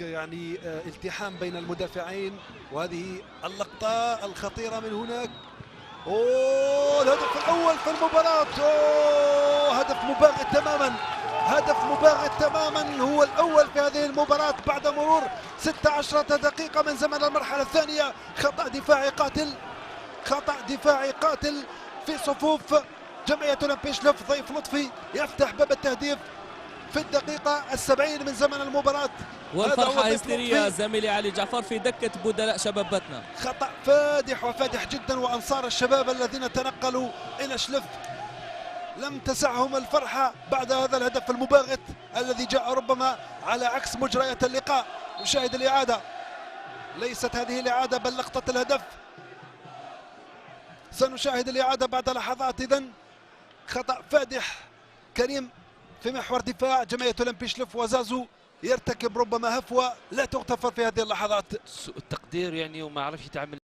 يعني التحام بين المدافعين، وهذه اللقطة الخطيرة من هناك. الهدف الأول في المباراة. هدف مباغت تماما، هدف مباغت تماما، هو الأول في هذه المباراة بعد مرور 16 دقيقة من زمن المرحلة الثانية. خطأ دفاعي قاتل، خطأ دفاعي قاتل في صفوف جمعية أولمبي شلوف. ضيف لطفي يفتح باب التهديف في الدقيقة 70 من زمن المباراة. والفرحة هستيرية زميلي علي جعفر في دكة بدلاء شبابتنا. خطأ فادح وفادح جدا، وأنصار الشباب الذين تنقلوا إلى شلف لم تسعهم الفرحة بعد هذا الهدف المباغت الذي جاء ربما على عكس مجريات اللقاء. نشاهد الإعادة، ليست هذه الإعادة بل لقطة الهدف. سنشاهد الإعادة بعد لحظات. إذن خطأ فادح كريم في محور دفاع جمعية أولمبي شلف، وزازو يرتكب ربما هفوة لا تغتفر في هذه اللحظات. سوء التقدير يعني، وما عرفش يتعامل